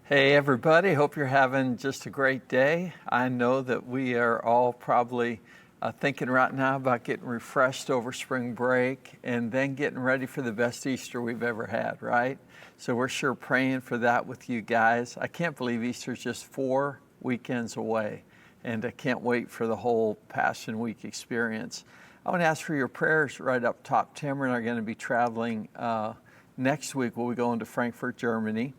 Hey everybody, hope you're having just a great day. I know that we are all probably thinking right now about getting refreshed over spring break and then getting ready for the best Easter we've ever had, right? So we're sure praying for that with you guys. I can't believe Easter's just 4 weekends away, and I can't wait for the whole Passion Week experience. I want to ask for your prayers right up top. Tamara and I are going to be traveling next week. We'll be going to Frankfurt, Germany.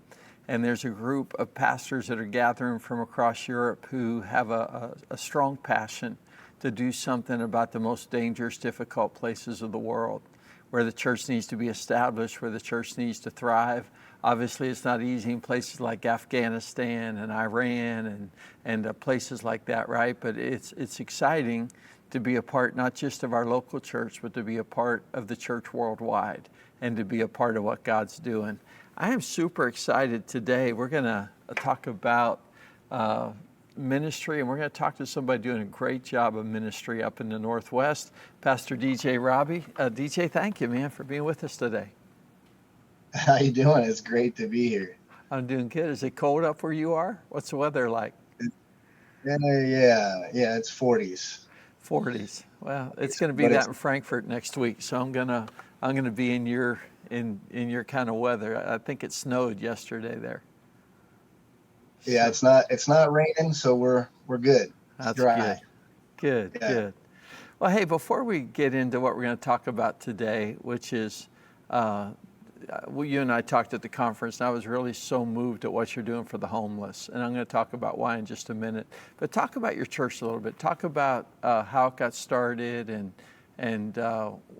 And there's a group of pastors that are gathering from across Europe who have a strong passion to do something about the most dangerous, difficult places of the world, where the church needs to be established, where the church needs to thrive. Obviously, it's not easy in places like Afghanistan and Iran and places like that, right? But it's exciting to be a part not just of our local church, but to be a part of the church worldwide and to be a part of what God's doing. I am super excited today. We're going to talk about ministry, and we're going to talk to somebody doing a great job of ministry up in the Northwest, Pastor DJ Rabe. DJ, thank you, man, for being with us today. How you doing? It's great to be here. I'm doing good. Is it cold up where you are? What's the weather like? Yeah, it's 40s. 40s. Well, it's going to be But that it's in Frankfurt next week, so I'm gonna be in your kind of weather. I think it snowed yesterday there. yeah, So it's not raining, so we're good. It's that's good. dry. Good, Yeah. good. Well, hey, before we get into what we're going to talk about today, which is, you and I talked at the conference, and I was really so moved at what you're doing for the homeless. And I'm going to talk about why in just a minute. But talk about your church a little bit. Talk about how it got started and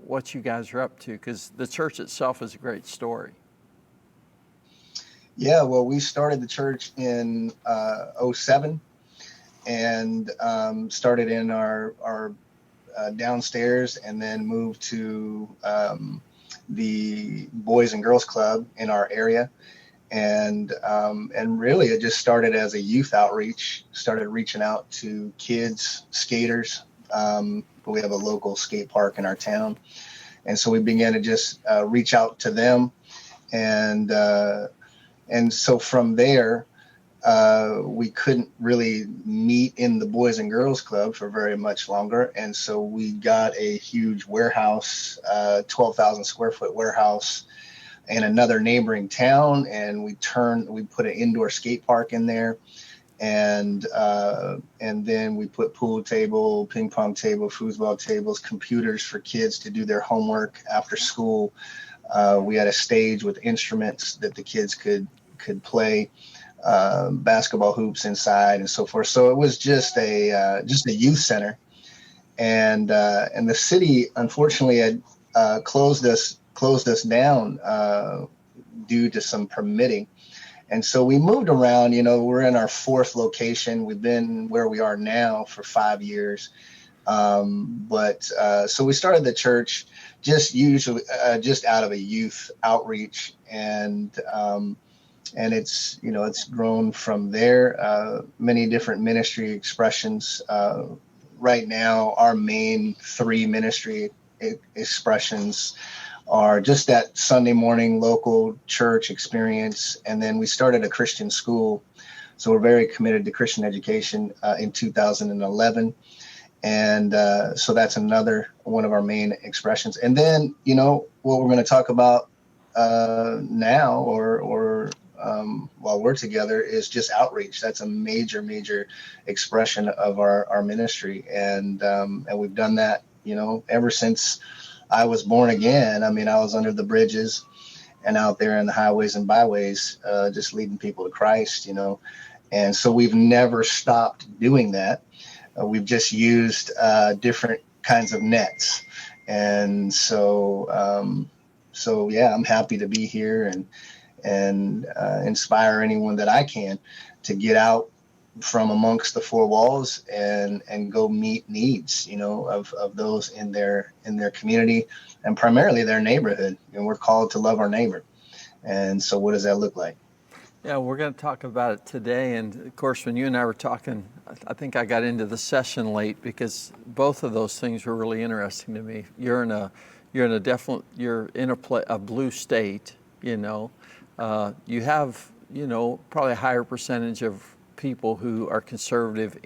what you guys are up to, because the church itself is a great story. Yeah, well, we started the church in '07 and started in our downstairs and then moved to the Boys and Girls Club in our area. And really it just started as a youth outreach, started reaching out to kids, skaters. We have a local skate park in our town. And so we began to just reach out to them. And so from there, we couldn't really meet in the Boys and Girls Club for very much longer. And so we got a huge warehouse, 12,000 square foot warehouse in another neighboring town. And we put an indoor skate park in there. And then we put pool table, ping pong table, foosball tables, computers for kids to do their homework after school. We had a stage with instruments that the kids could play, basketball hoops inside and so forth. So it was just a youth center, and the city unfortunately had closed us down due to some permitting. And so we moved around. We're in our fourth location. We've been where we are now for 5 years. So we started the church just out of a youth outreach, and it's grown from there. Many different ministry expressions. Right now, our main 3 ministry expressions are just that Sunday morning local church experience, and then we started a Christian school. So we're very committed to Christian education in 2011. And so that's another one of our main expressions. And then, what we're going to talk about now or while we're together is just outreach. That's a major, major expression of our ministry. And we've done that, ever since I was born again. I mean, I was under the bridges and out there in the highways and byways, just leading people to Christ, And so we've never stopped doing that. We've just used different kinds of nets. And so yeah, I'm happy to be here and inspire anyone that I can to get out from amongst the 4 walls and go meet needs, of those in their community and primarily their neighborhood. And we're called to love our neighbor. And so what does that look like? Yeah, we're going to talk about it today. And of course, when you and I were talking, I think I got into the session late because both of those things were really interesting to me. You're in a blue state, You have probably a higher percentage of people who are conservative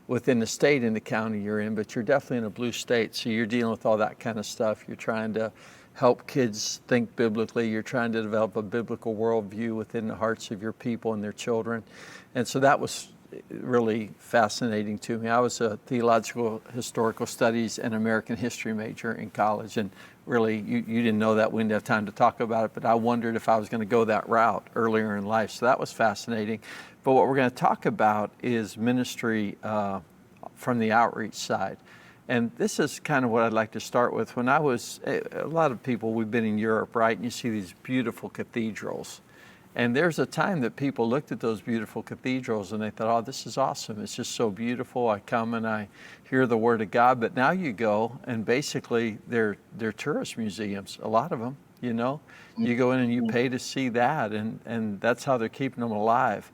within the state in the county you're in, but you're definitely in a blue state, so you're dealing with all that kind of stuff. You're trying to help kids think biblically. You're trying to develop a biblical worldview within the hearts of your people and their children. And so that was really fascinating to me. I was a theological, historical studies, and American history major in college, and really, you didn't know that. We didn't have time to talk about it, but I wondered if I was going to go that route earlier in life. So that was fascinating. But what we're going to talk about is ministry from the outreach side. And this is kind of what I'd like to start with. When I was, a lot of people, we've been in Europe, right? And you see these beautiful cathedrals. And there's a time that people looked at those beautiful cathedrals and they thought, oh, this is awesome. It's just so beautiful. I come and I hear the word of God. But now you go and basically they're tourist museums, a lot of them, You go in and you pay to see that, and that's how they're keeping them alive.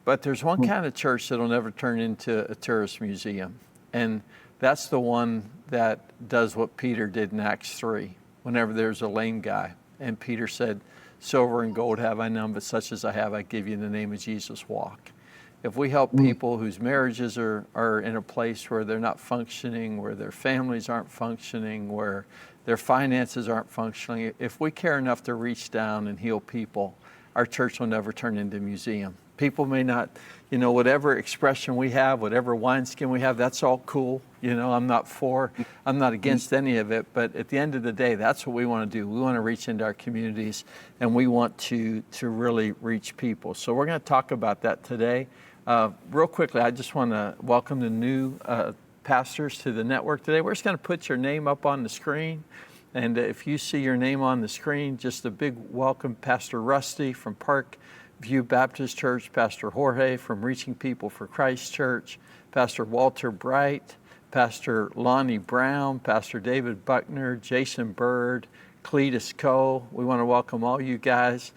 But there's one kind of church that'll never turn into a tourist museum. And that's the one that does what Peter did in Acts 3, whenever there's a lame guy. And Peter said, silver and gold have I none, but such as I have, I give you in the name of Jesus, walk. If we help people whose marriages are in a place where they're not functioning, where their families aren't functioning, where their finances aren't functioning, if we care enough to reach down and heal people, our church will never turn into a museum. People may not, whatever expression we have, whatever wineskin we have, that's all cool. I'm not against any of it, but at the end of the day, that's what we want to do. We want to reach into our communities, and we want to really reach people. So we're going to talk about that today. Real quickly, I just want to welcome the new pastors to the network today. We're just going to put your name up on the screen. And if you see your name on the screen, just a big welcome, Pastor Rusty from Park View Baptist Church, Pastor Jorge from Reaching People for Christ Church, Pastor Walter Bright, Pastor Lonnie Brown, Pastor David Buckner, Jason Bird, Cletus Coe. We want to welcome all you guys.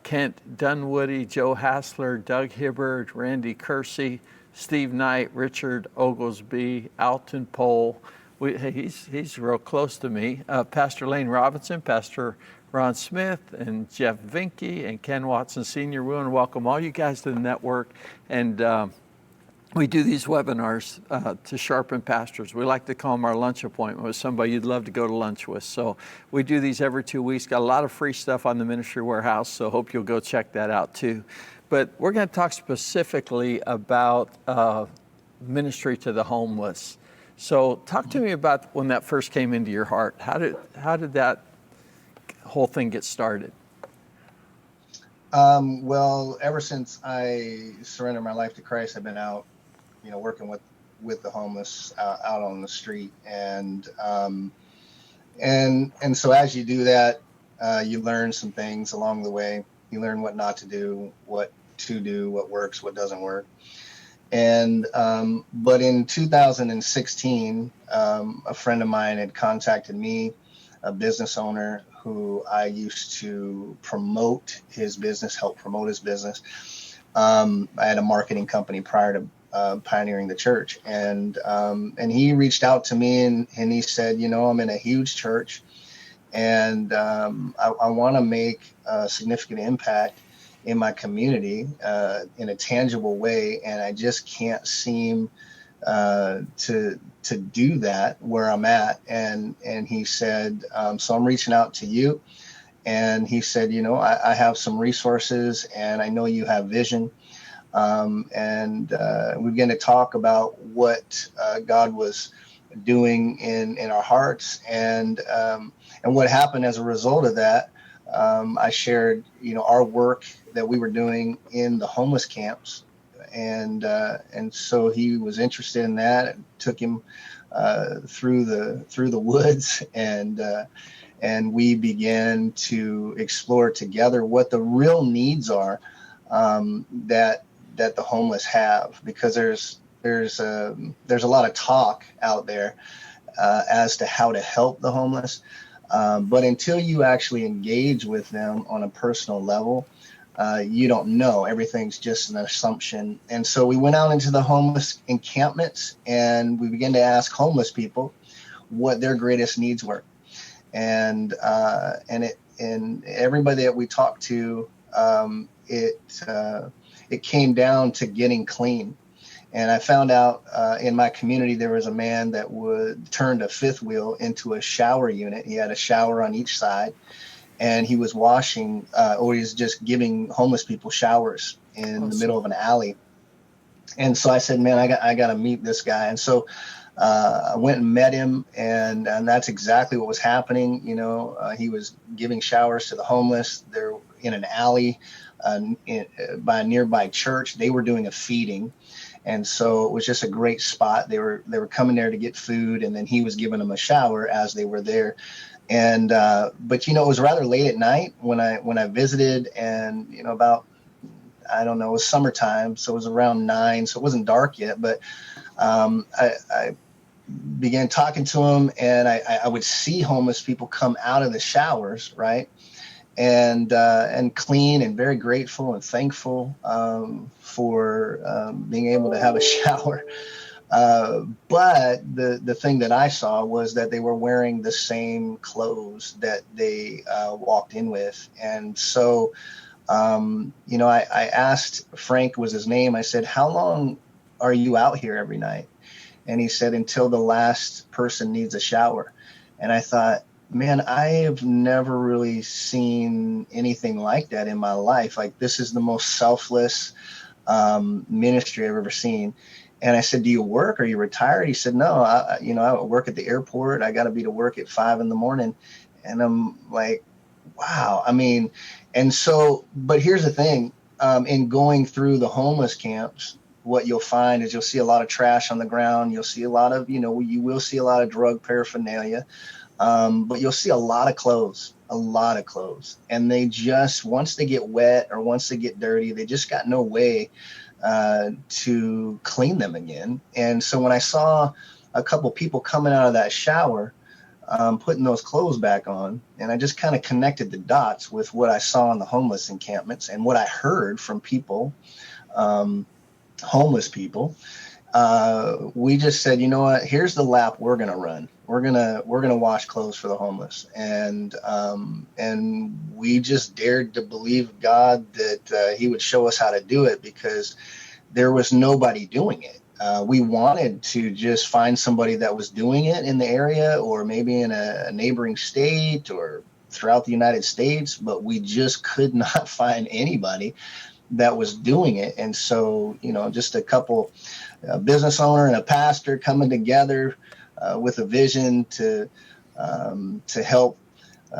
Kent Dunwoody, Joe Hassler, Doug Hibbard, Randy Kersey, Steve Knight, Richard Oglesby, Alton Pohl. He's real close to me. Pastor Lane Robinson, Pastor Ron Smith, and Jeff Vinke, and Ken Watson Sr. We want to welcome all you guys to the network. And we do these webinars to sharpen pastors. We like to call them our lunch appointment with somebody you'd love to go to lunch with. So we do these every 2 weeks. Got a lot of free stuff on the Ministry Warehouse, so hope you'll go check that out too. But we're going to talk specifically about ministry to the homeless. So talk to me about when that first came into your heart. How did that whole thing get started? Well, ever since I surrendered my life to Christ, I've been out, working with the homeless out on the street, and so as you do that, you learn some things along the way. You learn what not to do, what to do, what works, what doesn't work. And but in 2016, a friend of mine had contacted me, a business owner who I used to promote his business, help promote his business. I had a marketing company prior to pioneering the church, and he reached out to me and he said, I'm in a huge church, and I want to make a significant impact in my community in a tangible way, and I just can't seem to do that where I'm at. And he said, so I'm reaching out to you. And he said, I have some resources, and I know you have vision. And we began to talk about what God was doing in our hearts, and what happened as a result of that. I shared, our work that we were doing in the homeless camps, and so he was interested in that. It took him through the woods, and we began to explore together what the real needs are that the homeless have, because there's a lot of talk out there as to how to help the homeless. But until you actually engage with them on a personal level, you don't know. Everything's just an assumption. And so we went out into the homeless encampments, and we began to ask homeless people what their greatest needs were. And everybody that we talked to it came down to getting clean. And I found out in my community there was a man that would turned a fifth wheel into a shower unit. He had a shower on each side, and he was washing, or he was just giving homeless people showers in the middle of an alley. And so I said, man, I got to meet this guy. And so I went and met him, and that's exactly what was happening. He was giving showers to the homeless. They're in an alley by a nearby church. They were doing a feeding. And so it was just a great spot. They were coming there to get food, and then he was giving them a shower as they were there. And but it was rather late at night when I visited, and about, I don't know, it was summertime, so it was around 9, so it wasn't dark yet. But I began talking to him, and I would see homeless people come out of the showers, right? And clean, and very grateful and thankful for being able to have a shower. But the thing that I saw was that they were wearing the same clothes that they walked in with. And so, I asked, Frank was his name. I said, how long are you out here every night? And he said, until the last person needs a shower. And I thought, man, I have never really seen anything like that in my life. Like, this is the most selfless ministry I've ever seen. And I said, do you work? Are you retired? He said, no, I work at the airport. I got to be to work at 5 a.m. And I'm like, wow. I mean, and so, but here's the thing, in going through the homeless camps, what you'll find is you'll see a lot of trash on the ground. You'll see a lot of, you will see a lot of drug paraphernalia. But you'll see a lot of clothes. And they just, once they get wet or once they get dirty, they just got no way to clean them again. And so when I saw a couple people coming out of that shower, putting those clothes back on, and I just kind of connected the dots with what I saw in the homeless encampments and what I heard from people, homeless people. We just said, you know what, here's the lap we're going to run. We're going to wash clothes for the homeless. And we just dared to believe God that he would show us how to do it, because there was nobody doing it. We wanted to just find somebody that was doing it in the area, or maybe in a neighboring state or throughout the United States, but we just could not find anybody that was doing it. And so, just a couple, a business owner and a pastor coming together with a vision to help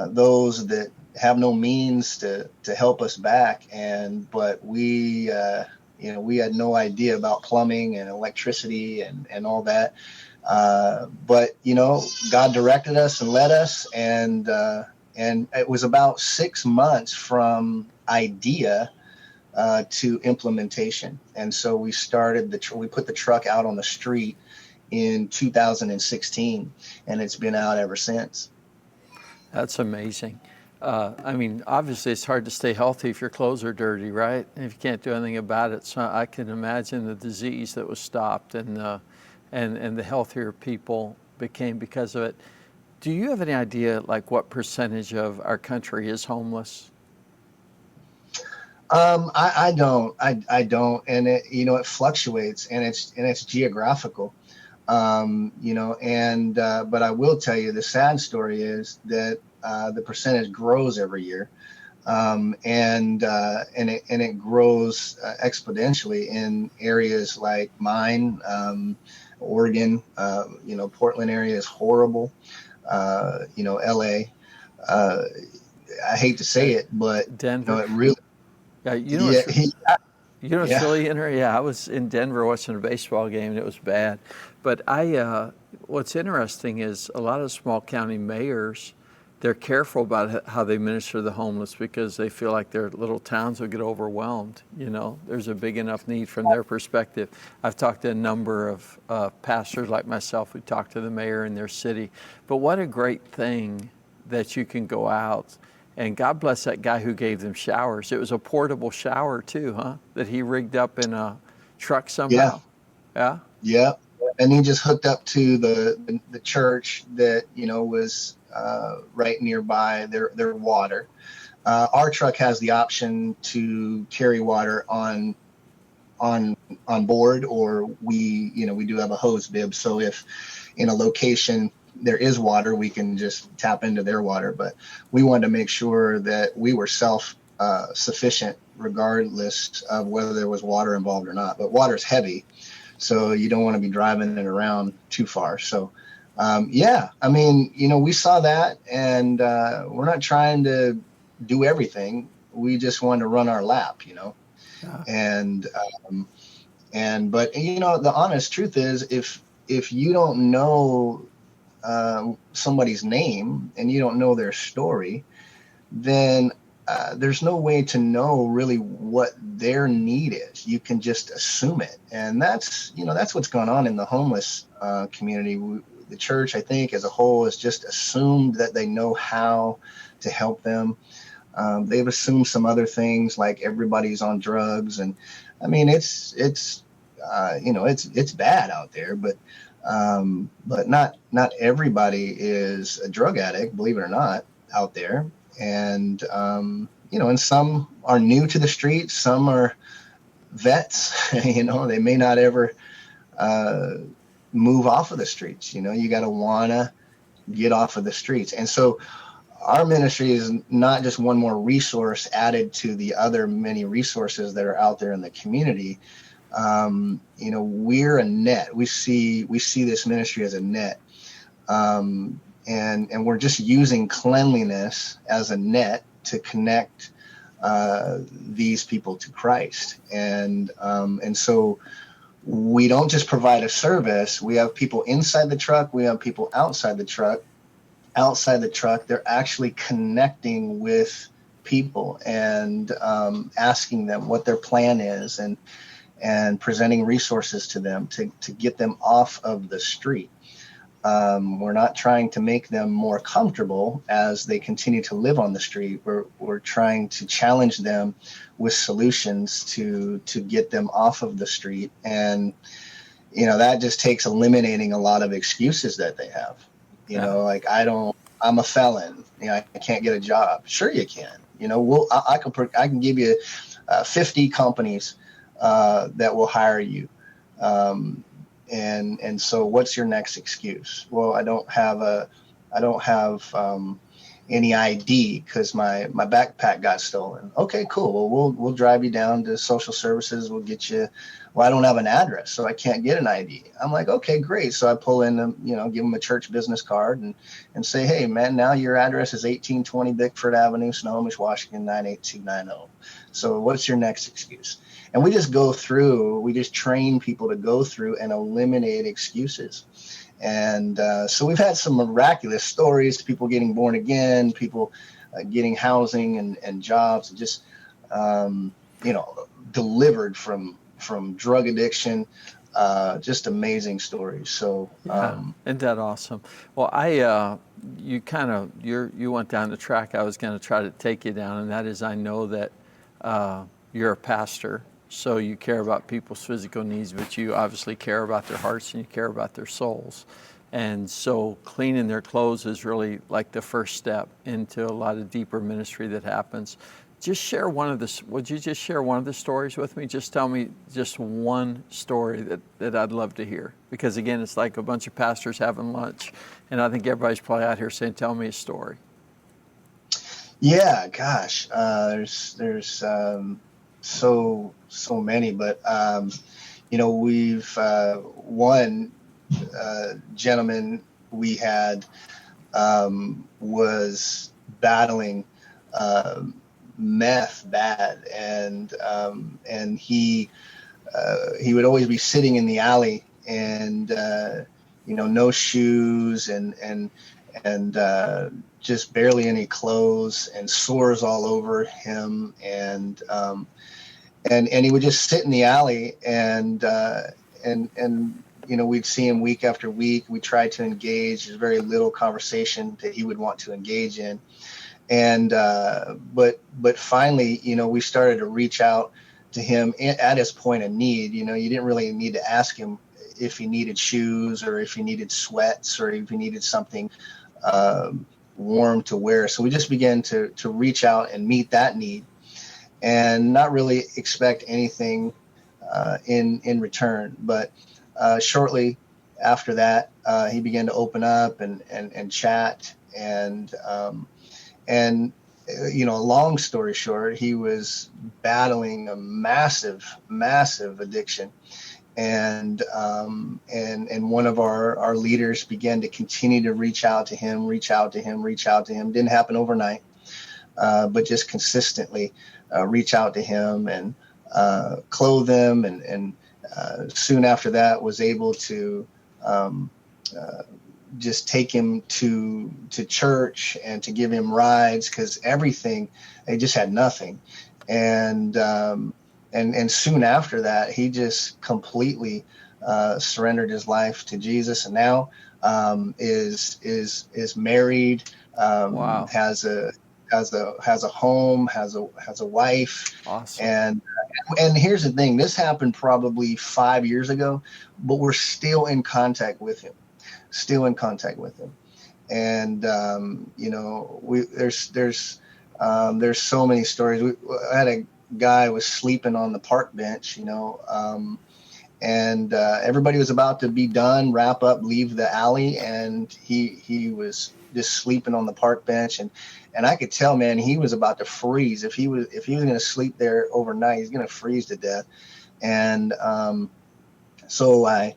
those that have no means to help us back. But we had no idea about plumbing and electricity and all that. But God directed us and led us, and it was about 6 months from idea to implementation. And so we started we put the truck out on the street in 2016, and it's been out ever since. That's amazing. I mean, obviously it's hard to stay healthy if your clothes are dirty, right? And if you can't do anything about it. So I can imagine the disease that was stopped, and the healthier people became because of it. Do you have any idea, like, what percentage of our country is homeless? I don't, and it fluctuates, and it's geographical, but I will tell you the sad story is that the percentage grows every year, and it grows exponentially in areas like mine, Oregon. Portland area is horrible. LA. I hate to say it, but Denver. it really. Yeah, Yeah. Philly Inter. Yeah, I was in Denver watching a baseball game, and it was bad. But what's interesting is a lot of small county mayors, they're careful about how they minister to the homeless, because they feel like their little towns will get overwhelmed. There's a big enough need from their perspective. I've talked to a number of pastors like myself who talk to the mayor in their city. But what a great thing that you can go out. And God bless that guy who gave them showers. It was a portable shower too, huh? That he rigged up in a truck somehow. Yeah. Yeah. And he just hooked up to the church that was right nearby their water. Our truck has the option to carry water on board, or we do have a hose bib. So if in a location there is water, we can just tap into their water. But we wanted to make sure that we were self sufficient, regardless of whether there was water involved or not. But water's heavy, so you don't want to be driving it around too far. So yeah, I mean, we saw that, and we're not trying to do everything. We just want to run our lap. Yeah. And but the honest truth is, if you don't know somebody's name and you don't know their story, then there's no way to know really what their need is. You can just assume it, and that's what's going on in the homeless community. The church, I think, as a whole, has just assumed that they know how to help them. They've assumed some other things, like everybody's on drugs, and I mean, it's bad out there, but not everybody is a drug addict, believe it or not, out there. And and some are new to the streets, some are vets. They may not ever move off of the streets. You got to wanna get off of the streets. And so our ministry is not just one more resource added to the other many resources that are out there in the community. We're a net. We see this ministry as a net, and we're just using cleanliness as a net to connect these people to Christ. And so we don't just provide a service. We have people inside the truck. We have people outside the truck. Outside the truck, they're actually connecting with people and asking them what their plan is, and presenting resources to them to get them off of the street. We're not trying to make them more comfortable as they continue to live on the street. We're trying to challenge them with solutions to get them off of the street. And, that just takes eliminating a lot of excuses that they have. Like, I'm a felon. I can't get a job. Sure you can. I can give you 50 companies that will hire you. And so what's your next excuse? Well, I don't have any ID because my backpack got stolen. Okay, cool. Well, we'll drive you down to social services. We'll get you. Well, I don't have an address, so I can't get an ID. I'm like, okay, great. So I pull in, give them a church business card and say, hey, man, now your address is 1820 Bickford Avenue, Snohomish, Washington, 98290. So what's your next excuse? And we just train people to go through and eliminate excuses. And so we've had some miraculous stories, people getting born again, people getting housing and jobs, and just, delivered from drug addiction, just amazing stories. So, isn't that awesome? Well, you went down the track I was going to try to take you down, and that is, I know that you're a pastor, so you care about people's physical needs, but you obviously care about their hearts and you care about their souls. And so cleaning their clothes is really like the first step into a lot of deeper ministry that happens. Would you just share one of the stories with me? Just tell me just one story that I'd love to hear. Because again, it's like a bunch of pastors having lunch, and I think everybody's probably out here saying, tell me a story. Yeah, gosh, there's so many, but we've one gentleman we had was battling meth bad, and he would always be sitting in the alley, and no shoes, and just barely any clothes, and sores all over him, and he would just sit in the alley, and we'd see him week after week. We tried to engage. There's very little conversation that he would want to engage in. And but finally, we started to reach out to him at his point of need. You didn't really need to ask him if he needed shoes or if he needed sweats or if he needed something warm to wear. So we just began to reach out and meet that need, and not really expect anything in return. But shortly after that, he began to open up and chat, and long story short, he was battling a massive addiction, and one of our leaders began to continue to reach out to him. Didn't happen overnight, but just consistently reach out to him and clothe him, and soon after that was able to just take him to church and to give him rides, because everything, they just had nothing. And soon after that, he just completely surrendered his life to Jesus, and now is married, Wow. has a home, has a wife. Awesome. And here's the thing: this happened probably 5 years ago, but we're still in contact with him. And there's so many stories. I had a guy was sleeping on the park bench, and everybody was about to be done, wrap up, leave the alley, and he was just sleeping on the park bench, and I could tell, man, he was about to freeze. If he was going to sleep there overnight, he's going to freeze to death. And so I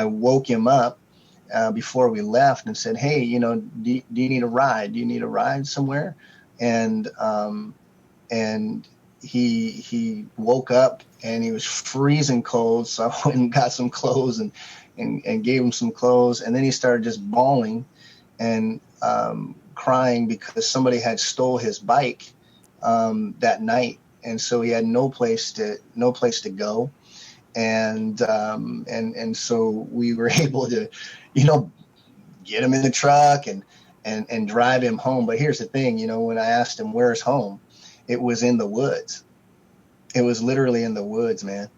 woke him up before we left and said, hey, do you need a ride? Do you need a ride somewhere? And he woke up and he was freezing cold. So I went and got some clothes and gave him some clothes. And then he started just bawling and crying because somebody had stole his bike that night. And so he had no place to go. And so we were able to, get him in the truck and drive him home. But here's the thing, when I asked him where's home, it was in the woods. It was literally in the woods, man.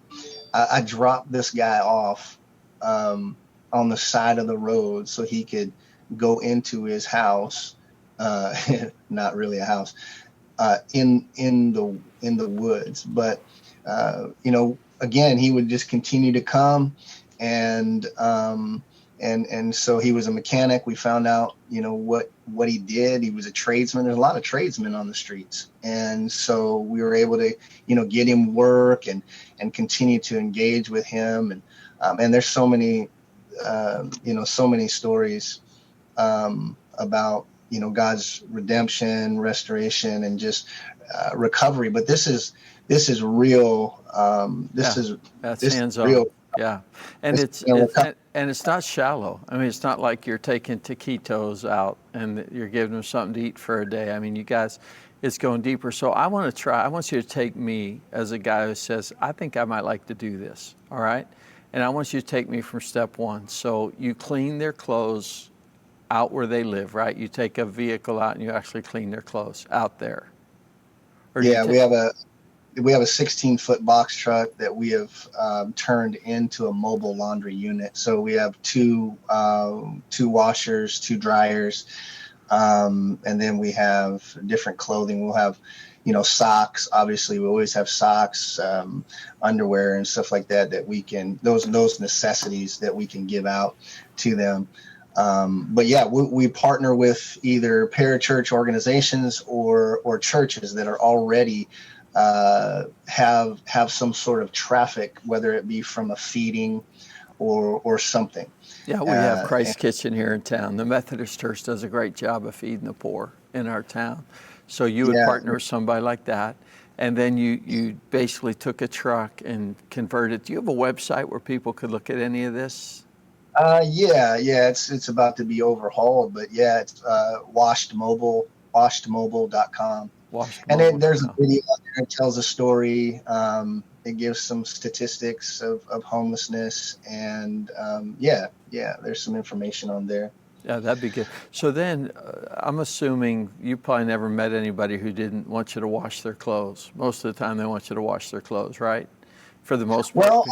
I dropped this guy off on the side of the road so he could go into his house, not really a house, in the woods. But again, he would just continue to come, and so he was a mechanic. We found out, what he did. He was a tradesman. There's a lot of tradesmen on the streets. And so we were able to, get him work and continue to engage with him. And there's so many stories about, God's redemption, restoration, and just recovery. But this is real. That's hands-on. Real. Yeah, and it's not shallow. I mean, it's not like you're taking taquitos out and you're giving them something to eat for a day. I mean, you guys, it's going deeper. So I want you to take me as a guy who says, I think I might like to do this. All right, and I want you to take me from step one. So you clean their clothes out where they live, right? You take a vehicle out and you actually clean their clothes out there. Yeah, we have a 16-foot box truck that we have turned into a mobile laundry unit. So we have two washers, 2 dryers, and then we have different clothing. We'll have, socks. Obviously, we always have socks, underwear, and stuff like that we can, those necessities that we can give out to them. But yeah, we partner with either parachurch organizations or churches that are already have some sort of traffic, whether it be from a feeding or something. Yeah, we have Christ Kitchen here in town. The Methodist Church does a great job of feeding the poor in our town. So you would partner with somebody like that, and then you basically took a truck and converted. Do you have a website where people could look at any of this? Yeah, it's about to be overhauled, but yeah, it's washedmobile.com. And then there's a video out there that tells a story. It gives some statistics of homelessness, and there's some information on there. Yeah, that'd be good. So then I'm assuming you probably never met anybody who didn't want you to wash their clothes. Most of the time they want you to wash their clothes, right? For the most part. Well,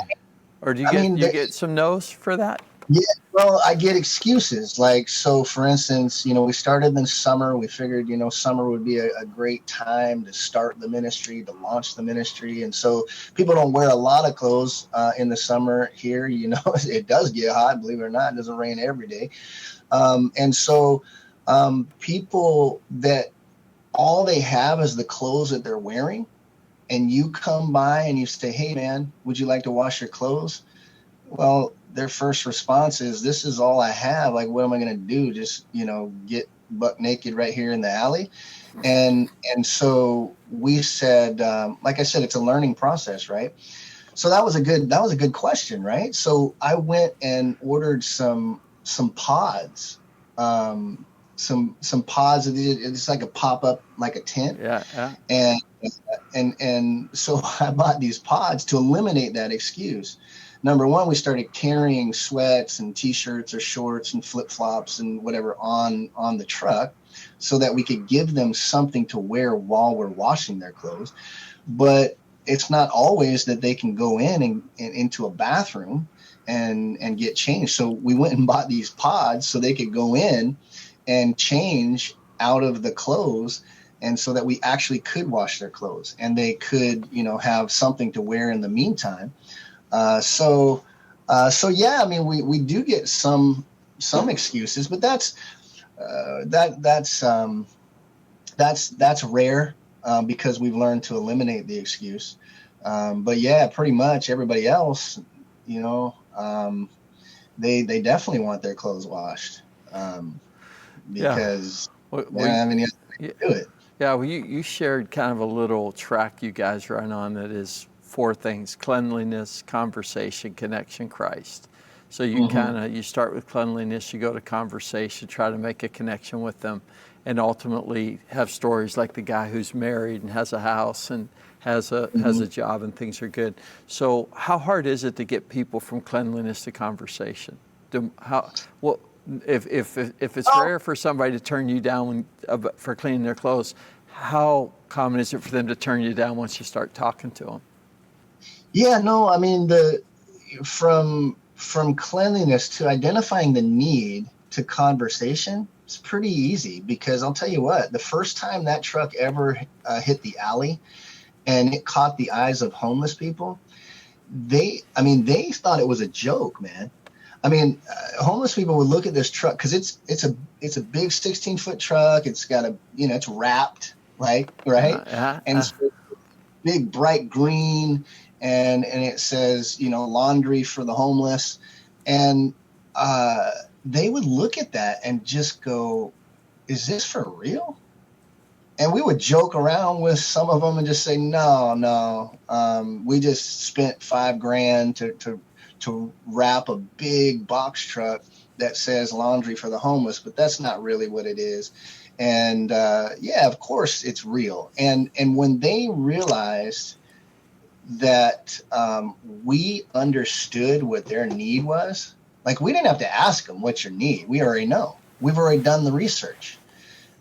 Or do you get some no's for that? Yeah, well, I get excuses. Like, so for instance, we started in summer. We figured, summer would be a great time to start the ministry, to launch the ministry. And so people don't wear a lot of clothes in the summer here. It does get hot, believe it or not. It doesn't rain every day. And so people that all they have is the clothes that they're wearing, and you come by and you say, hey, man, would you like to wash your clothes? Well, their first response is, "This is all I have. Like, what am I going to do? Just, get buck naked right here in the alley?" And so we said, like I said, it's a learning process, right? So that was a good question, right? So I went and ordered some pods, um, some pods. It's like a pop up, like a tent, Yeah, yeah. and and so I bought these pods to eliminate that excuse. Number one, we started carrying sweats and t-shirts or shorts and flip-flops and whatever on the truck so that we could give them something to wear while we're washing their clothes. But it's not always that they can go in and into a bathroom and get changed. So we went and bought these pods so they could go in and change out of the clothes, and so that we actually could wash their clothes and they could, have something to wear in the meantime. So yeah, I mean, we do get some excuses, but that's rare, because we've learned to eliminate the excuse. But yeah, pretty much everybody else, you know, um, they definitely want their clothes washed, Yeah. because Well, they don't have any other way yeah, to do it. yeah, well, you shared kind of a little track you guys run on that is four things: cleanliness, conversation, connection, Christ. So you Hmm. kind of you start with cleanliness, you go to conversation, try to make a connection with them, and ultimately have stories like the guy who's married and has a house and has Hmm. a job and things are good. So how hard is it to get people from cleanliness to conversation? How well if it's Oh, rare for somebody to turn you down for cleaning their clothes, how common is it for them to turn you down once you start talking to them? yeah, no, I mean, from cleanliness to identifying the need to conversation, it's pretty easy, because I'll tell you what, the first time that truck ever hit the alley and it caught the eyes of homeless people, they thought it was a joke, man. I mean, homeless people would look at this truck, because it's a big 16-foot truck. It's got it's wrapped, like, right, Yeah, and so big bright green, and it says, laundry for the homeless, and uh, they would look at that and just go, "Is this for real?" And we would joke around with some of them and just say, "No, no, we just spent 5 grand to wrap a big box truck that says laundry for the homeless, but that's not really what it is." And yeah, of course it's real. And when they realized that we understood what their need was, like, we didn't have to ask them, "What's your need?" We already know. We've already done the research.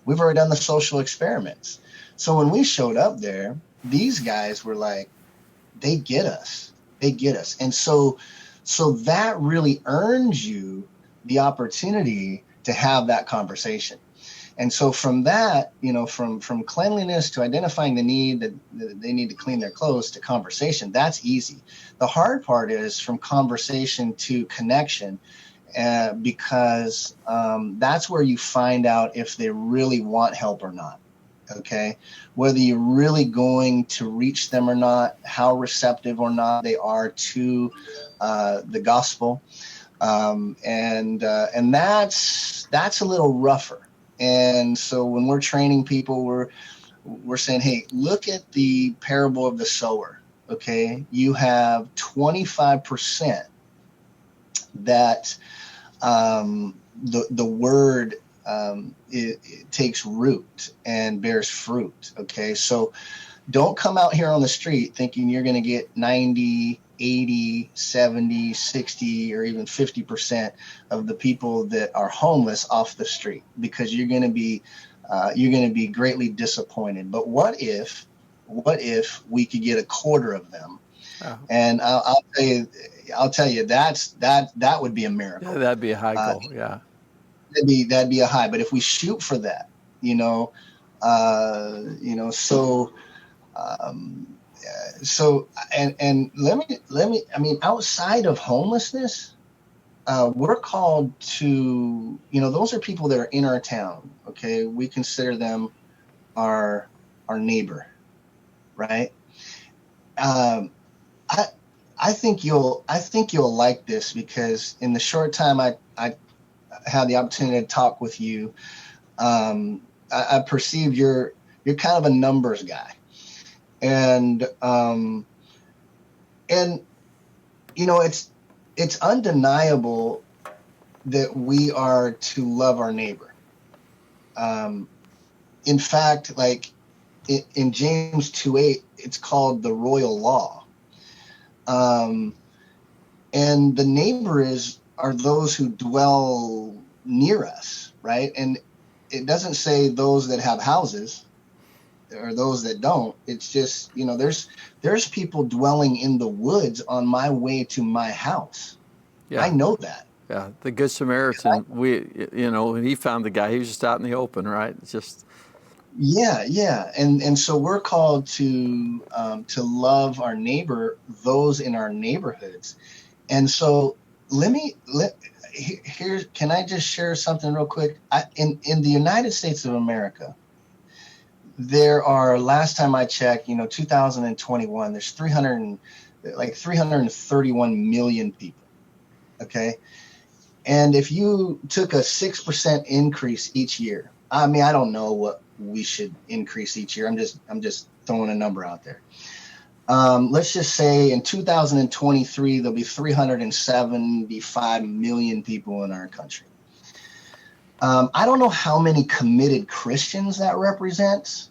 We've already done the social experiments. So when we showed up there, these guys were like, they get us. They get us. And so that really earns you the opportunity to have that conversation. And so from that, from cleanliness to identifying the need that they need to clean their clothes to conversation, that's easy. The hard part is from conversation to connection, because that's where you find out if they really want help or not. Okay, whether you're really going to reach them or not, how receptive or not they are to the gospel, and that's a little rougher. And so when we're training people, we're saying, "Hey, look at the parable of the sower." Okay, you have 25% that the word, it takes root and bears fruit. Okay, so don't come out here on the street thinking you're going to get 90, 80, 70, 60, or even 50% of the people that are homeless off the street, because you're going to be greatly disappointed. But what if we could get a quarter of them? And I'll tell you, that would be a Yeah, miracle. that'd be a high Uh, goal. Yeah. that'd be a high. But if we shoot for that, you know, so um, so and let me. I mean, outside of homelessness, we're called to, those are people that are in our town. Okay, we consider them our neighbor, right? Um, I I think you'll like this because in the short time I had the opportunity to talk with you, I perceived you're kind of a numbers guy, and and it's undeniable that we are to love our neighbor. Um, in fact, like in James 2:8, it's called the royal law. Um, and the neighbor are those who dwell near us, right? And it doesn't say those that have houses or those that don't. It's just, there's people dwelling in the woods on my way to my house. I Yeah. know that. Yeah. The Good Samaritan, when he found the guy, he was just out in the open, right? It's just, Yeah, yeah, and so we're called to love our neighbor, those in our neighborhoods. And so here, can I just share something real quick? In the United States of America, there are, last time I checked, 2021, there's 331 million people. Okay, and if you took a 6% increase each year, I mean, I don't know what we should increase each year. I'm just throwing a number out there. Let's just say in 2023 there'll be 375 million people in our country. I don't know how many committed Christians that represents.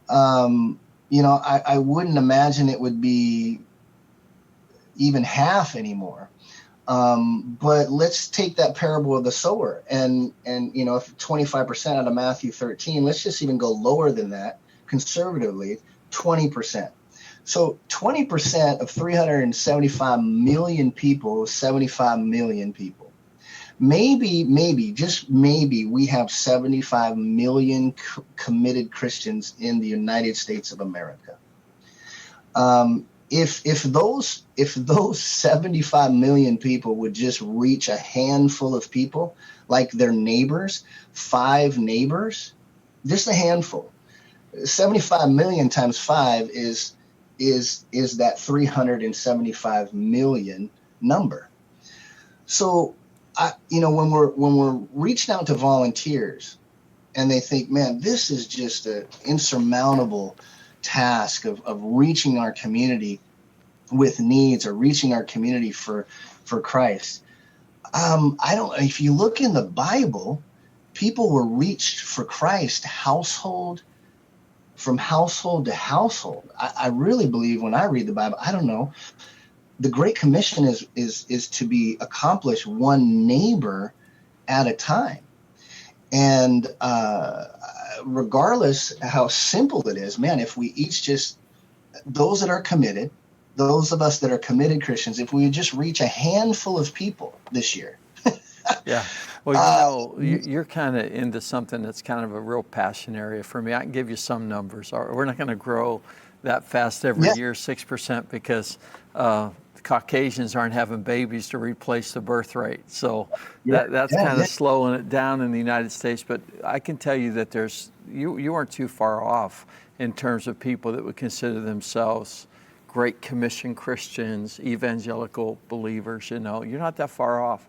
I wouldn't imagine it would be even half anymore. But let's take that parable of the sower, and if 25% out of Matthew 13, let's just even go lower than that, conservatively, 20%. So 20% of 375 million people, 75 million people. Maybe, just maybe, we have 75 million committed Christians in the United States of America. If those 75 million people would just reach a handful of people, like their neighbors, 5 neighbors, just a handful. 75 million times 5 is that 375 million number. So when we're reaching out to volunteers and they think, man, this is just an insurmountable task of reaching our community with needs, or reaching our community for Christ. I don't. If you look in the Bible, people were reached for Christ from household to household. I really believe, when I read the Bible, I don't know, the Great Commission is to be accomplished one neighbor at a time. And regardless how simple it is, man, if we each just, those that are committed, those of us that are committed Christians, if we just reach a handful of people this year. yeah. Well, you're kind of into something that's kind of a real passion area for me. I can give you some numbers. We're not going to grow that fast every Yeah, year, 6%, because Caucasians aren't having babies to replace the birth rate. So yeah, that's yeah, kind yeah. of slowing it down in the United States. But I can tell you that you aren't too far off in terms of people that would consider themselves Great Commission Christians, evangelical believers. You're not that far off.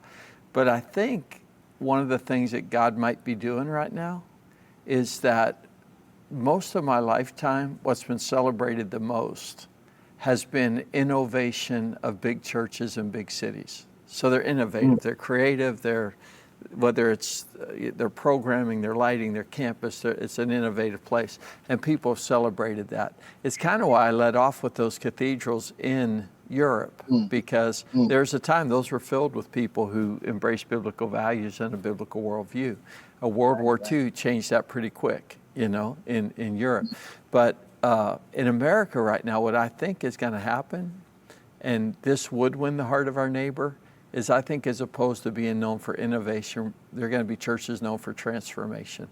But I think one of the things that God might be doing right now is that most of my lifetime, what's been celebrated the most has been innovation of big churches and big cities. So they're innovative, they're creative, whether it's their programming, their lighting, their campus, it's an innovative place. And people have celebrated that. It's kind of why I led off with those cathedrals in Europe, Mm, because mm, there's a time those were filled with people who embraced biblical values and a biblical worldview. World War right. II changed that pretty quick, in Europe. But in America right now, what I think is going to happen and this would win the heart of our neighbor, is I think as opposed to being known for innovation, they're going to be churches known for transformation.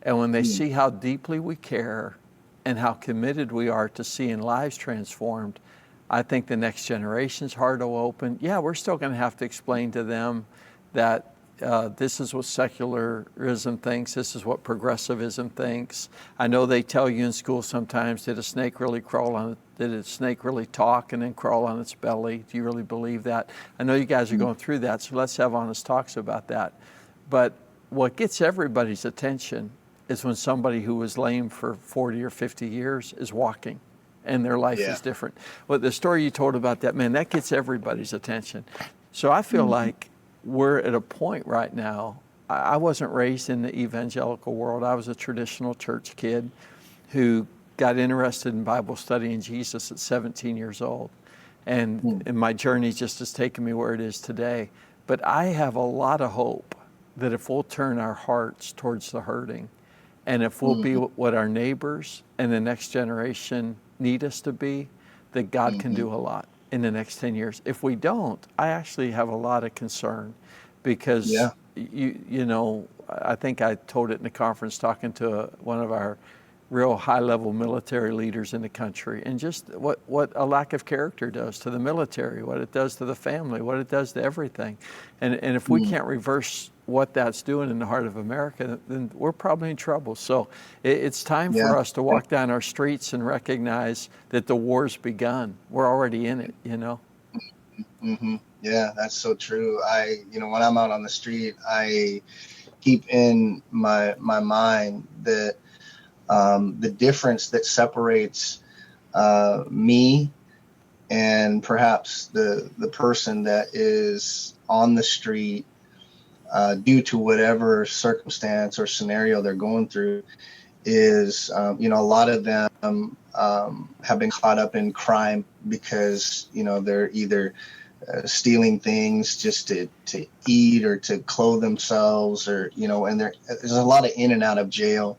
And when they see how deeply we care and how committed we are to seeing lives transformed, I think the next generation's heart will open. Yeah, we're still going to have to explain to them that this is what secularism thinks, this is what progressivism thinks. I know they tell you in school sometimes, did a snake really talk and then crawl on its belly? Do you really believe that? I know you guys are going through that, so let's have honest talks about that. But what gets everybody's attention is when somebody who was lame for 40 or 50 years is walking and their life is different. Well, the story you told about that, man, that gets everybody's attention. So I feel like we're at a point right now. I wasn't raised in the evangelical world. I was a traditional church kid who got interested in Bible study and Jesus at 17 years old. And my journey just has taken me where it is today. But I have a lot of hope that if we'll turn our hearts towards the hurting, and if we'll be what our neighbors and the next generation need us to be, that God can do a lot in the next 10 years. If we don't, I actually have a lot of concern because, you know, I think I told it in the conference talking to one of our real high-level military leaders in the country, and just what a lack of character does to the military, what it does to the family, what it does to everything. And if we can't reverse what that's doing in the heart of America, then we're probably in trouble. So it's time for us to walk down our streets and recognize that the war's begun. We're already in it, you know? Yeah, that's so true. When I'm out on the street, I keep in my mind that the difference that separates me and perhaps the person that is on the street due to whatever circumstance or scenario they're going through is, a lot of them have been caught up in crime because, they're either stealing things just to eat or to clothe themselves, or, and there's a lot of in and out of jail,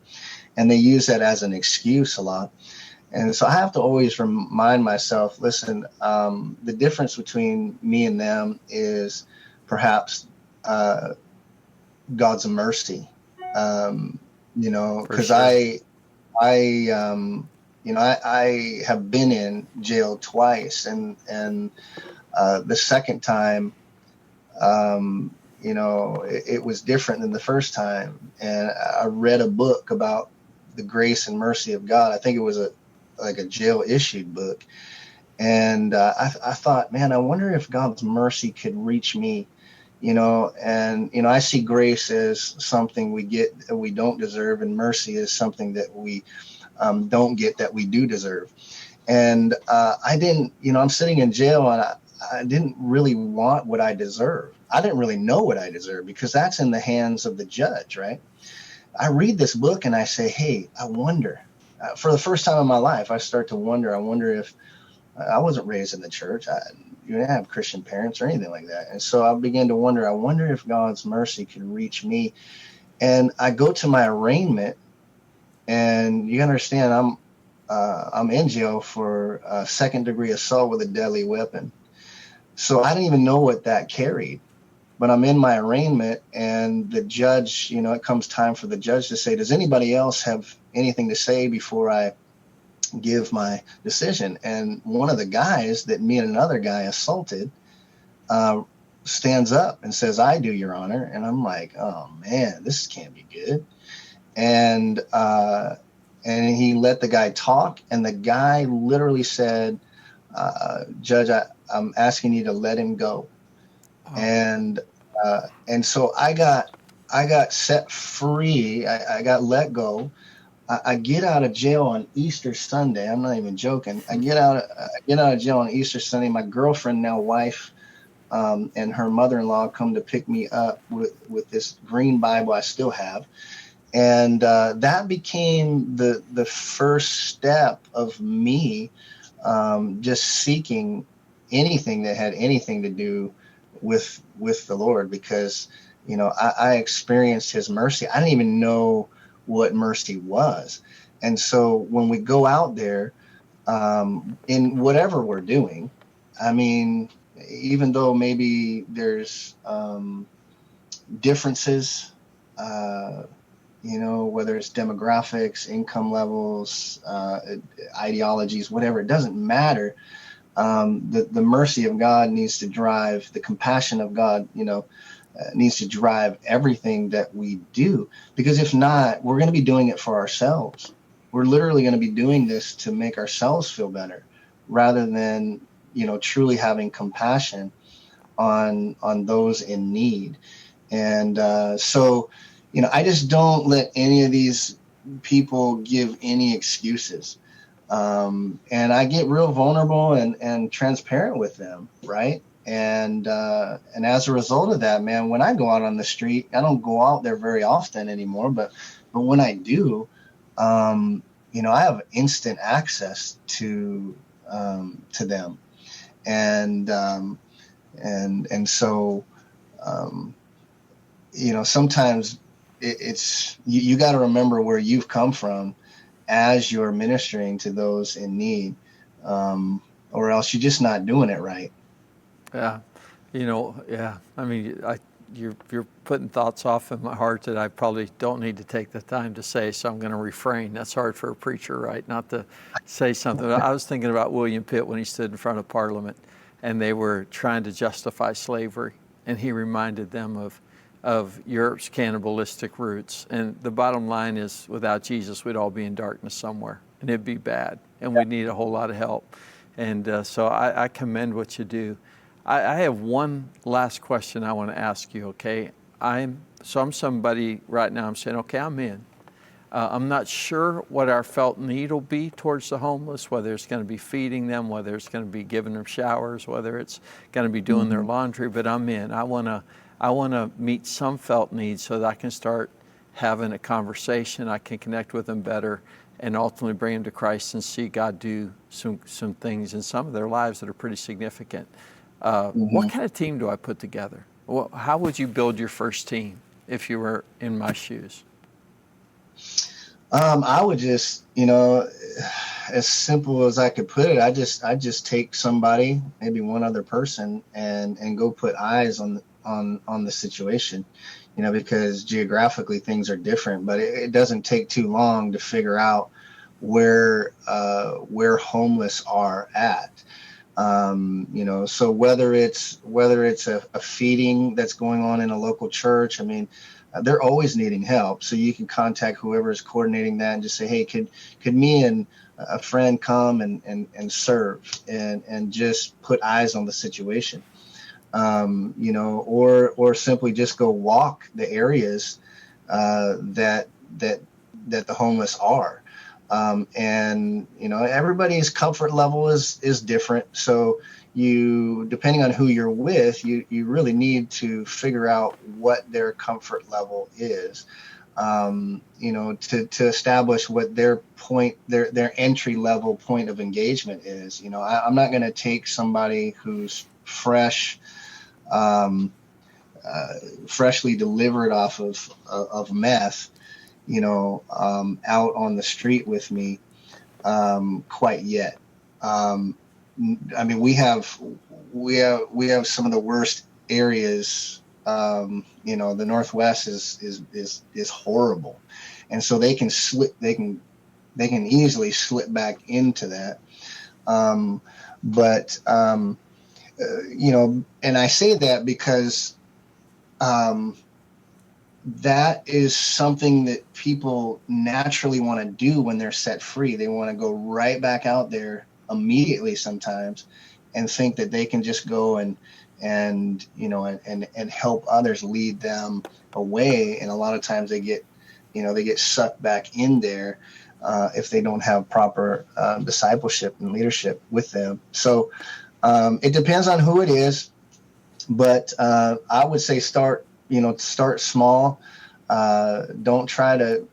and they use that as an excuse a lot. And so I have to always remind myself, listen, the difference between me and them is perhaps God's mercy, because sure. I have been in jail twice, and the second time, it was different than the first time. And I read a book about the grace and mercy of God. I think it was a jail issued book. And I thought, man, I wonder if God's mercy could reach me, I see grace as something we get that we don't deserve, and mercy is something that we don't get that we do deserve. And I didn't, I'm sitting in jail, and I didn't really want what I deserve. I didn't really know what I deserve because that's in the hands of the judge, right? I read this book and I say, hey, I wonder. For the first time in my life, I start to wonder. I wonder if I wasn't raised in the church. You didn't have Christian parents or anything like that. And so I began to wonder, I wonder if God's mercy could reach me. And I go to my arraignment, and you understand, I'm in jail for second-degree assault with a deadly weapon. So I didn't even know what that carried. But I'm in my arraignment, and the judge, it comes time for the judge to say, does anybody else have anything to say before I give my decision? And one of the guys that me and another guy assaulted stands up and says, I do, Your Honor. And I'm like, oh man, this can't be good. And he let the guy talk, and the guy literally said, Judge, I'm asking you to let him go. Oh. And so I got set free. I got let go. I get out of jail on Easter Sunday. I'm not even joking. I get out of jail on Easter Sunday. My girlfriend, now wife, and her mother-in-law come to pick me up with this green Bible I still have. And that became the first step of me just seeking anything that had anything to do with the Lord, because I experienced His mercy. I didn't even know what mercy was. And so when we go out there, in whatever we're doing, I mean, even though maybe there's differences, uh, whether it's demographics, income levels, ideologies, whatever, it doesn't matter. The mercy of God needs to drive, the compassion of God, needs to drive everything that we do. Because if not, we're going to be doing it for ourselves. We're literally going to be doing this to make ourselves feel better rather than, truly having compassion on those in need. And so, I just don't let any of these people give any excuses. And I get real vulnerable and transparent with them, right? And as a result of that, man, when I go out on the street, I don't go out there very often anymore, but when I do, I have instant access to them, and so um, sometimes it's you got to remember where you've come from as you're ministering to those in need, or else you're just not doing it right. Yeah, yeah. I mean, you're putting thoughts off in my heart that I probably don't need to take the time to say, so I'm going to refrain. That's hard for a preacher, right? Not to say something. I was thinking about William Pitt when he stood in front of Parliament, and they were trying to justify slavery, and he reminded them of Europe's cannibalistic roots. And the bottom line is, without Jesus, we'd all be in darkness somewhere, and it'd be bad, and we'd need a whole lot of help. And so I commend what you do. I have one last question I want to ask you, okay? I'm somebody right now, I'm saying, okay, I'm in. I'm not sure what our felt need will be towards the homeless, whether it's going to be feeding them, whether it's going to be giving them showers, whether it's going to be doing their laundry, but I'm in. I want to meet some felt needs so that I can start having a conversation, I can connect with them better, and ultimately bring them to Christ and see God do some things in some of their lives that are pretty significant. What kind of team do I put together? Well, how would you build your first team if you were in my shoes? I would just, as simple as I could put it, I just take somebody, maybe one other person, and go put eyes on the situation, because geographically things are different, but it doesn't take too long to figure out where homeless are at. So whether it's a feeding that's going on in a local church, I mean, they're always needing help. So you can contact whoever is coordinating that and just say, hey, could me and a friend come and serve and just put eyes on the situation, or simply just go walk the areas that the homeless are. And everybody's comfort level is different. So depending on who you're with, you really need to figure out what their comfort level is, to establish what their entry level point of engagement is. I'm not going to take somebody who's freshly delivered off of meth, out on the street with me, quite yet. I mean, we have some of the worst areas. The Northwest is horrible, and so they can easily slip back into that. And I say that because that is something that people naturally want to do when they're set free. They want to go right back out there immediately sometimes and think that they can just go and help others, lead them away. And a lot of times they get sucked back in there if they don't have proper discipleship and leadership with them. So it depends on who it is, but I would say start small. Don't try to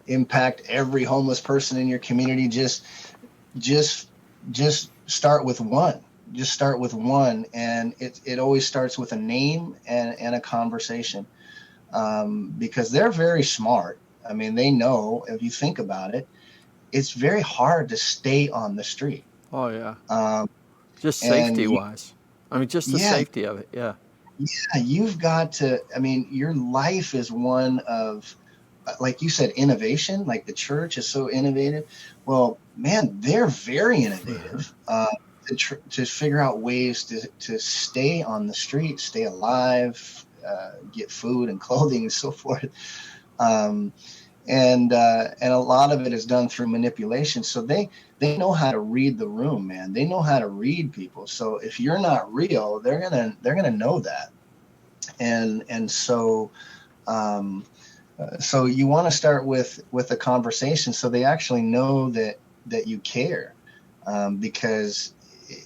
impact every homeless person in your community. Just start with one. Just start with one, and it always starts with a name and a conversation, because they're very smart. I mean, they know, if you think about it, it's very hard to stay on the street. Oh yeah. Just And safety wise. I mean, just the yeah, safety of it. Yeah. yeah, you've got to, I mean, your life is one of, like you said, innovation. Like the church is so innovative. Well, man, they're very innovative to figure out ways to stay on the street, stay alive, get food and clothing and so forth. Um, and a lot of it is done through manipulation. So they know how to read the room, man. They know how to read people. So if you're not real, they're gonna know that. And so so you want to start with a conversation so they actually know that you care, because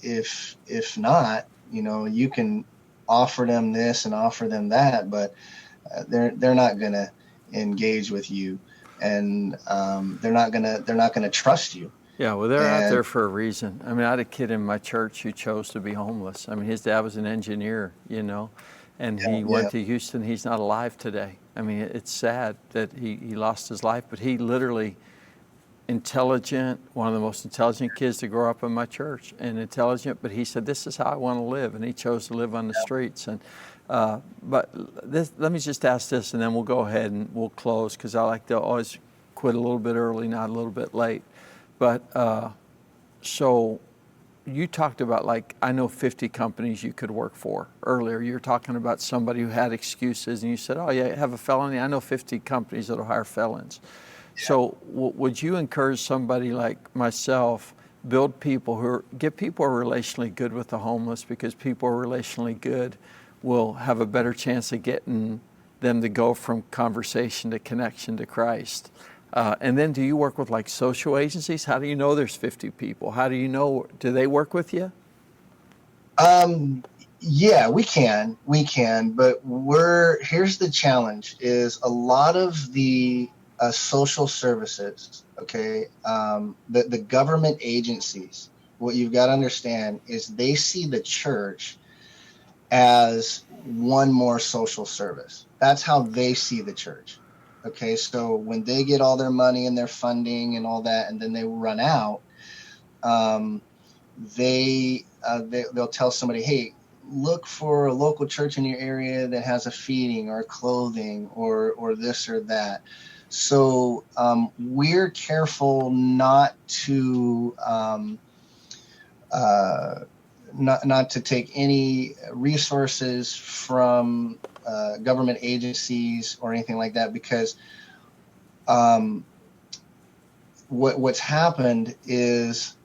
if not, you can offer them this and offer them that, but they're not gonna engage with you, and they're not gonna trust you. Yeah, well, they're out And there for a reason. I mean, I had a kid in my church who chose to be homeless. I mean, his dad was an engineer, and he yeah, went to Houston. He's not alive today. I mean, it's sad that he lost his life, but he literally intelligent, one of the most intelligent kids to grow up in my church, and intelligent, but he said, this is how I want to live, and he chose to live on the streets. And but let me just ask this, and then we'll go ahead and we'll close, because I like to always quit a little bit early, not a little bit late. But so you talked about, like, I know 50 companies you could work for earlier. You were talking about somebody who had excuses, and you said, oh, yeah, you have a felony? I know 50 companies that'll hire felons. So would you encourage somebody like myself, get people who are relationally good with the homeless, because people who are relationally good will have a better chance of getting them to go from conversation to connection to Christ? And then do you work with like social agencies? How do you know there's 50 people? How do you know, do they work with you? Yeah, we can, but here's the challenge: is a lot of the social services, okay, the government agencies. What you've got to understand is they see the church as one more social service. That's how they see the church. Okay, so when they get all their money and their funding and all that, and then they run out, um, they'll tell somebody, hey, look for a local church in your area that has a feeding or clothing or this or that. So we're careful not to not to take any resources from government agencies or anything like that, because what's happened is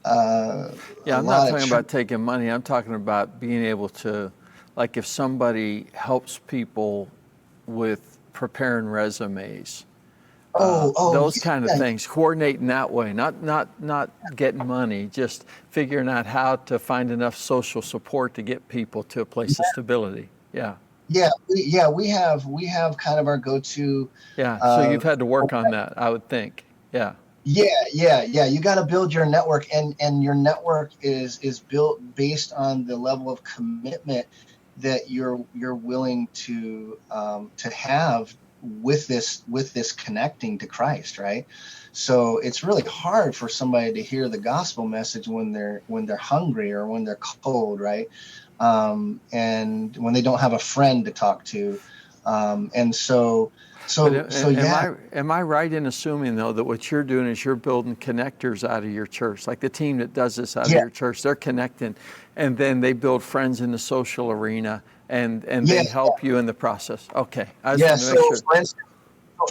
Yeah, I'm not talking about taking money. I'm talking about being able to, like, if somebody helps people with preparing resumes, those kind of yeah, things, coordinating that way, not getting money, just figuring out how to find enough social support to get people to a place of stability. Yeah. we have kind of our go-to. Yeah. So Uh, you've had to work on that, I would think. Yeah. yeah. You got to build your network, and your network is built based on the level of commitment that you're willing to have with this connecting to Christ, right? So it's really hard for somebody to hear the gospel message when they're hungry or when they're cold, right? And when they don't have a friend to talk to, and so yeah. Am I right in assuming, though, that what you're doing is you're building connectors out of your church, like the team that does this out of Yeah, your church? They're connecting, and then they build friends in the social arena, and yeah, they help you in the process. Okay, I just yeah. want to make sure.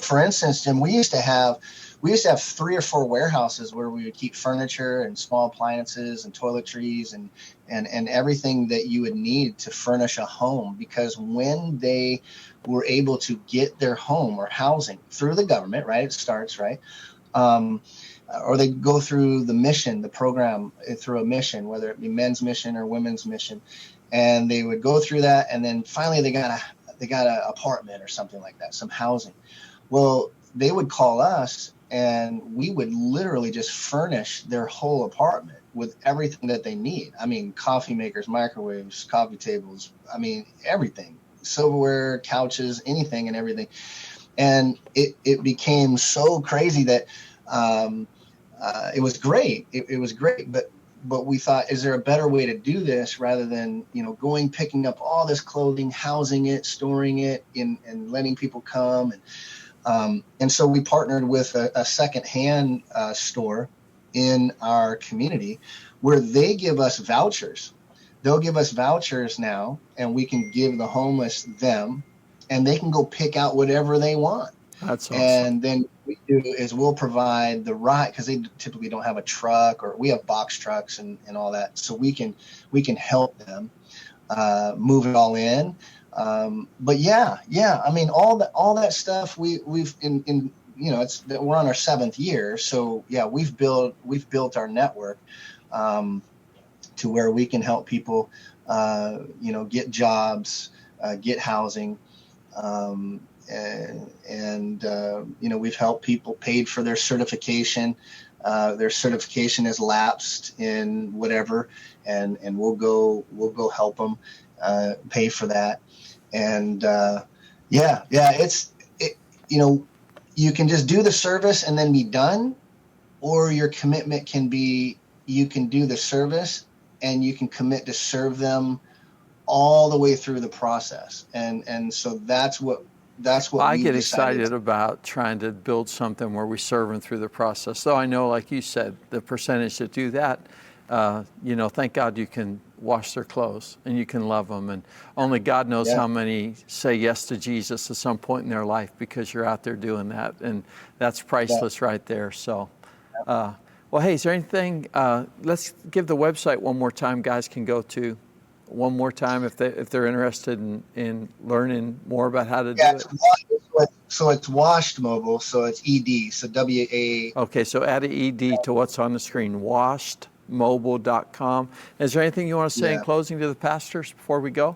For instance, Jim, we used to have 3 or 4 warehouses where we would keep furniture and small appliances and toiletries and everything that you would need to furnish a home. Because when they were able to get their home or housing through the government, right? It starts right. Um, or they go through the mission, the program through a mission, whether it be men's mission or women's mission, and they would go through that, and then finally they got an apartment or something like that, some housing. Well, they would call us, and we would literally just furnish their whole apartment with everything that they need. I mean, coffee makers, microwaves, coffee tables, I mean, everything, silverware, couches, anything and everything. And it became so crazy that it was great. It was great. But but we thought, is there a better way to do this rather than, going, picking up all this clothing, housing it, storing it, and letting people come. And so we partnered with a secondhand store in our community where they give us vouchers. They'll give us vouchers now, and we can give the homeless them, and they can go pick out whatever they want. That's awesome. And then what we do is we'll provide the ride, because they typically don't have a truck, or we have box trucks and all that. So we can help them move it all in. But yeah. I mean, all that stuff we've we're on our 7th year. So yeah, we've built our network to where we can help people, get jobs, get housing. We've helped people, paid for their certification. Their certification is lapsed in whatever, and we'll go help them pay for that. And you can just do the service and then be done, or your commitment can be, you can do the service and you can commit to serve them all the way through the process. And so that's what I get excited about trying to build something where we serve them through the process. So I know, like you said, the percentage that do that, thank God you can wash their clothes and you can love them. And only God knows how many say yes to Jesus at some point in their life because you're out there doing that. And that's priceless right there. So, well, hey, is there anything, let's give the website one more time guys can go to. One more time if they're interested in learning more about how to do it. So it's Washed Mobile, so it's ED, so WA. Okay, so add an ED to what's on the screen, washedmobile.com. Is there anything you want to say in closing to the pastors before we go?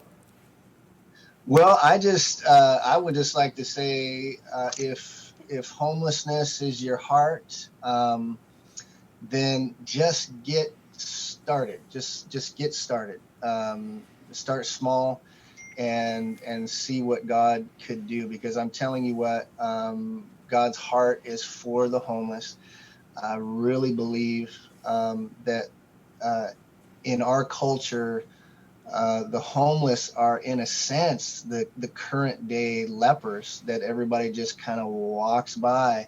Well, I would just like to say, if homelessness is your heart, then just get started. Just get started. Start small and see what God could do, because I'm telling you what, God's heart is for the homeless. I really believe that in our culture, the homeless are, in a sense, the current day lepers that everybody just kind of walks by.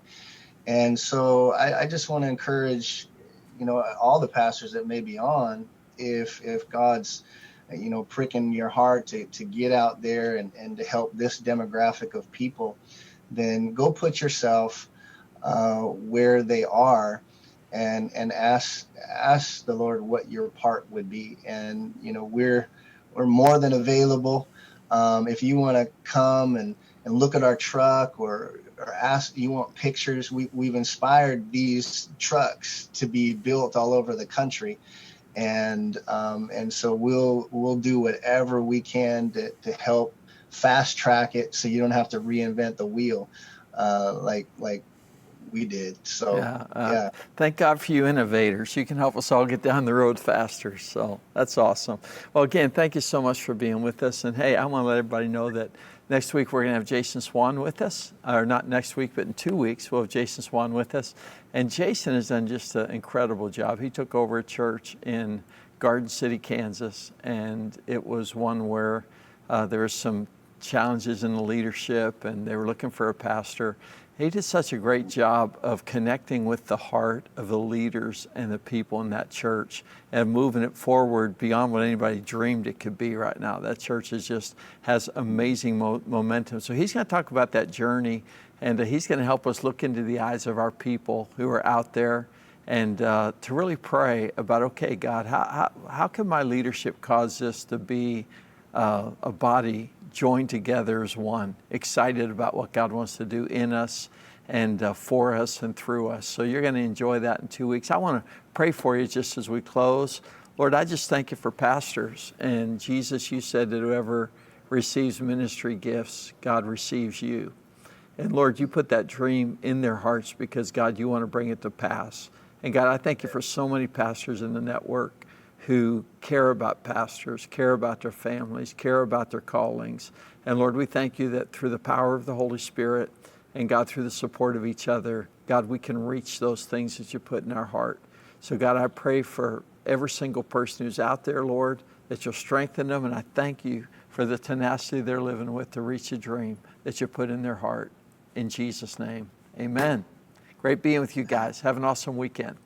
And so I just want to encourage, all the pastors that may be on, if God's, pricking your heart to get out there and to help this demographic of people, then go put yourself where they are and ask the Lord what your part would be. And, we're more than available. If you want to come and look at our truck or ask, you want pictures, we've inspired these trucks to be built all over the country. And so we'll do whatever we can to help fast track it, so you don't have to reinvent the wheel like we did. So thank God for you innovators. You can help us all get down the road faster. So that's awesome. Well, again, thank you so much for being with us. And hey, I want to let everybody know that next week we're going to have Jason Swan with us, or not next week, but in 2 weeks we'll have Jason Swan with us. And Jason has done just an incredible job. He took over a church in Garden City, Kansas, and it was one where there were some challenges in the leadership, and they were looking for a pastor. He did such a great job of connecting with the heart of the leaders and the people in that church and moving it forward beyond what anybody dreamed it could be right now. That church has amazing momentum. So he's going to talk about that journey, and he's going to help us look into the eyes of our people who are out there and to really pray about, okay, God, how can my leadership cause this to be a body joined together as one, excited about what God wants to do in us and for us and through us. So you're going to enjoy that in 2 weeks. I want to pray for you just as we close. Lord, I just thank you for pastors. And Jesus, you said that whoever receives ministry gifts, God receives you. And Lord, you put that dream in their hearts because, God, you want to bring it to pass. And God, I thank you for so many pastors in the network who care about pastors, care about their families, care about their callings. And Lord, we thank you that through the power of the Holy Spirit and God, through the support of each other, God, we can reach those things that you put in our heart. So God, I pray for every single person who's out there, Lord, that you'll strengthen them. And I thank you for the tenacity they're living with to reach a dream that you put in their heart. In Jesus' name, amen. Great being with you guys. Have an awesome weekend.